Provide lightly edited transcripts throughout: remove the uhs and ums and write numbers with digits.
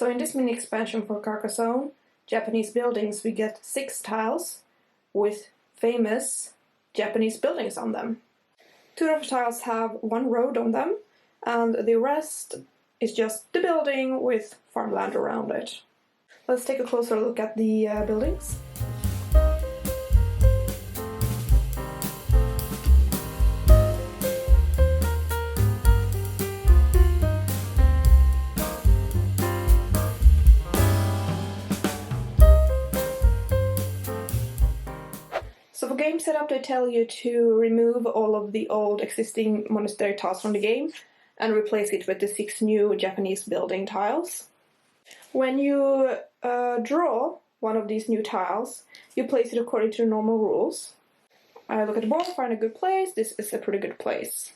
So in this mini expansion for Carcassonne, Japanese buildings, we get 6 tiles with famous Japanese buildings on them. 2 of the tiles have 1 road on them, and the rest is just the building with farmland around it. Let's take a closer look at the buildings. So for game setup, they tell you to remove all of the old existing monastery tiles from the game and replace it with the 6 new Japanese building tiles. When you draw one of these new tiles, you place it according to the normal rules. I look at the board, find a good place. This is a pretty good place.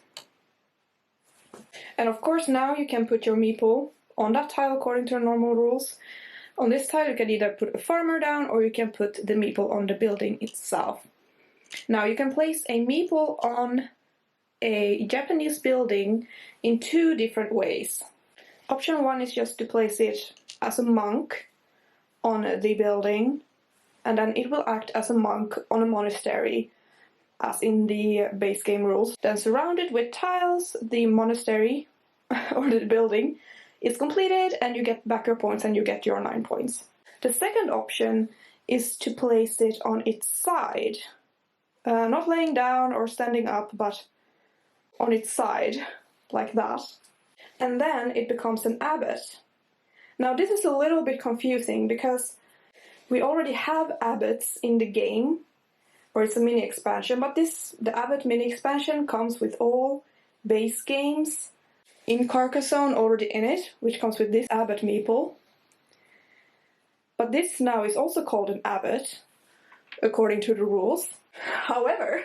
And of course now you can put your meeple on that tile according to the normal rules. On this tile you can either put a farmer down or you can put the meeple on the building itself. Now you can place a meeple on a Japanese building in 2 different ways. Option 1 is just to place it as a monk on the building, and then it will act as a monk on a monastery, as in the base game rules. Then surrounded with tiles, the monastery, or the building, is completed and you get back your points and you get your 9 points. The second option is to place it on its side. Not laying down or standing up, but on its side, like that. And then it becomes an abbot. Now this is a little bit confusing because we already have abbots in the game, or it's a mini expansion, but the abbot mini expansion comes with all base games in Carcassonne already in it, which comes with this abbot meeple. But this now is also called an abbot, according to the rules. However,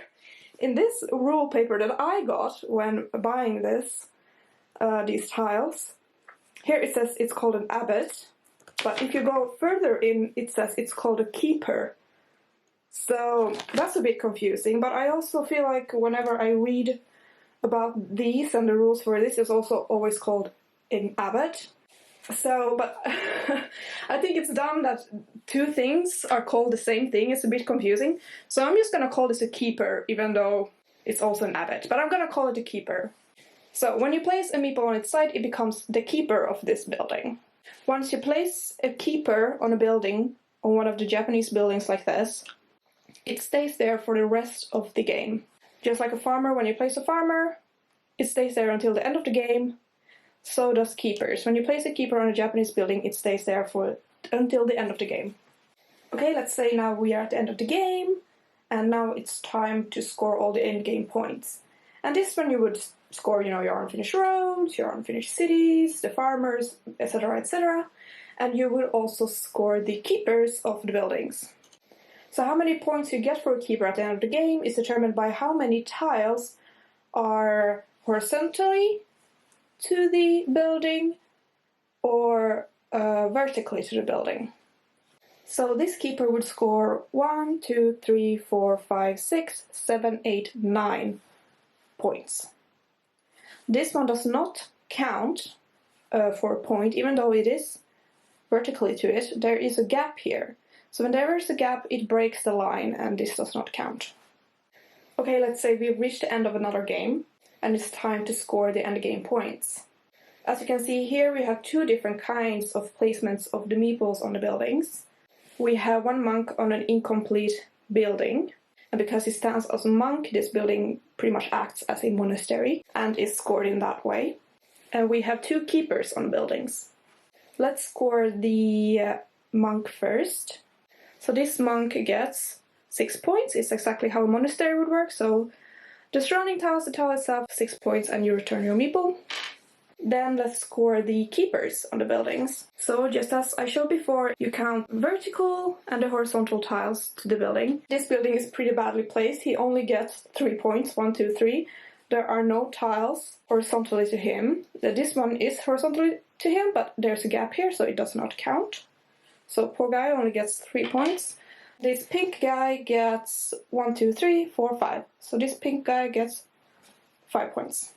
in this rule paper that I got when buying these tiles, here it says it's called an abbot, but if you go further in, it says it's called a keeper. So that's a bit confusing, but I also feel like whenever I read about these and the rules for this, it's also always called an abbot. So, but I think it's dumb that 2 things are called the same thing. It's a bit confusing. So I'm just gonna call this a keeper, even though it's also an abbot. But I'm gonna call it a keeper. So when you place a meeple on its side, it becomes the keeper of this building. Once you place a keeper on a building, on one of the Japanese buildings like this, it stays there for the rest of the game. Just like a farmer, when you place a farmer, it stays there until the end of the game. So does keepers. When you place a keeper on a Japanese building, it stays there until the end of the game. Okay, let's say now we are at the end of the game, and now it's time to score all the end game points. And this is when you would score, your unfinished roads, your unfinished cities, the farmers, etc., etc. And you will also score the keepers of the buildings. So how many points you get for a keeper at the end of the game is determined by how many tiles are horizontally to the building or vertically to the building. So this keeper would score 1, 2, 3, 4, 5, 6, 7, 8, 9 points. This one does not count for a point, even though it is vertically to it. There is a gap here. So when there is a gap, it breaks the line, and this does not count. Okay, let's say we've reached the end of another game, and it's time to score the end game points. As you can see here, we have 2 different kinds of placements of the meeples on the buildings. We have 1 monk on an incomplete building, and because he stands as a monk, this building pretty much acts as a monastery and is scored in that way. And we have 2 keepers on buildings. Let's score the monk first. So this monk gets 6 points. It's exactly how a monastery would work. So the surrounding tiles, the tile itself, 6 points, and you return your meeple. Then let's score the keepers on the buildings. So just as I showed before, you count vertical and the horizontal tiles to the building. This building is pretty badly placed. He only gets 3 points, 1, 2, 3. There are no tiles horizontally to him. This one is horizontally to him, but there's a gap here, so it does not count. So poor guy only gets 3 points. This pink guy gets 1, 2, 3, 4, 5. So this pink guy gets 5 points.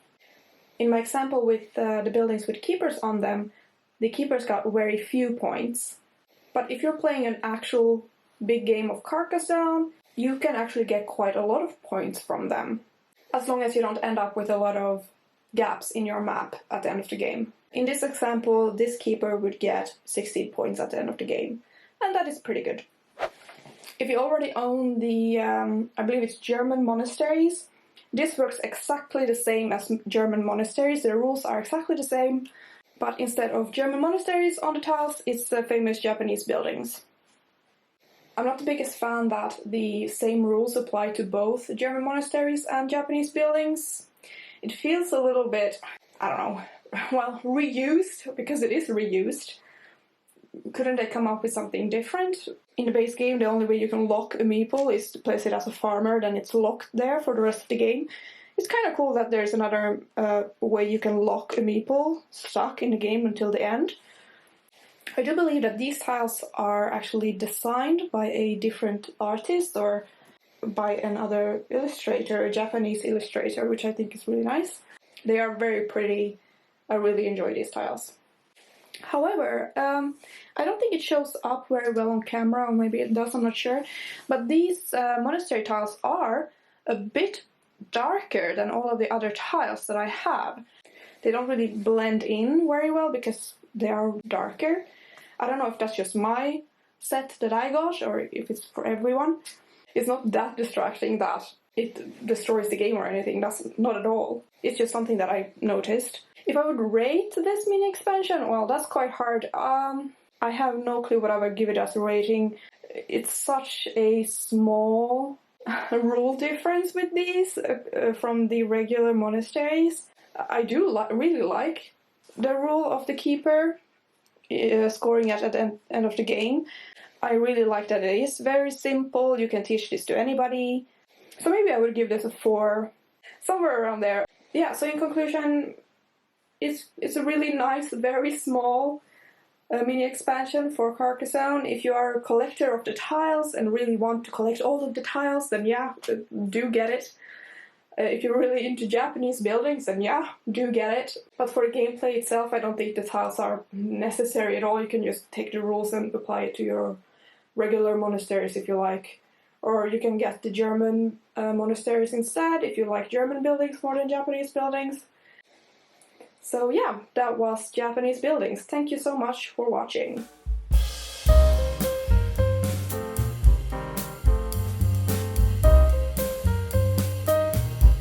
In my example with the buildings with keepers on them, the keepers got very few points. But if you're playing an actual big game of Carcassonne, you can actually get quite a lot of points from them, as long as you don't end up with a lot of gaps in your map at the end of the game. In this example, this keeper would get 16 points at the end of the game, and that is pretty good. If you already own the, I believe it's German Monasteries, this works exactly the same as German Monasteries. The rules are exactly the same, but instead of German monasteries on the tiles, it's the famous Japanese buildings. I'm not the biggest fan that the same rules apply to both German monasteries and Japanese buildings. It feels a little bit, I don't know, well, reused, because it is reused. Couldn't they come up with something different? In the base game, the only way you can lock a meeple is to place it as a farmer, then it's locked there for the rest of the game. It's kind of cool that there's another way you can lock a meeple stuck in the game until the end. I do believe that these tiles are actually designed by a different artist or by another illustrator, a Japanese illustrator, which I think is really nice. They are very pretty. I really enjoy these tiles. However, I don't think it shows up very well on camera, or maybe it does, I'm not sure. But these monastery tiles are a bit darker than all of the other tiles that I have. They don't really blend in very well because they are darker. I don't know if that's just my set that I got or if it's for everyone. It's not that distracting that it destroys the game or anything. That's not at all. It's just something that I noticed. If I would rate this mini expansion, well, that's quite hard. I have no clue what I would give it as a rating. It's such a small rule difference with these from the regular monasteries. I do really like the rule of the keeper scoring at the end of the game. I really like that it is very simple. You can teach this to anybody. So maybe I would give this a 4, somewhere around there. Yeah, so in conclusion, it's a really nice, very small mini expansion for Carcassonne. If you are a collector of the tiles and really want to collect all of the tiles, then yeah, do get it. If you're really into Japanese buildings, then yeah, do get it. But for the gameplay itself, I don't think the tiles are necessary at all. You can just take the rules and apply it to your regular monasteries if you like. Or you can get the German monasteries instead if you like German buildings more than Japanese buildings. So yeah, that was Japanese buildings. Thank you so much for watching.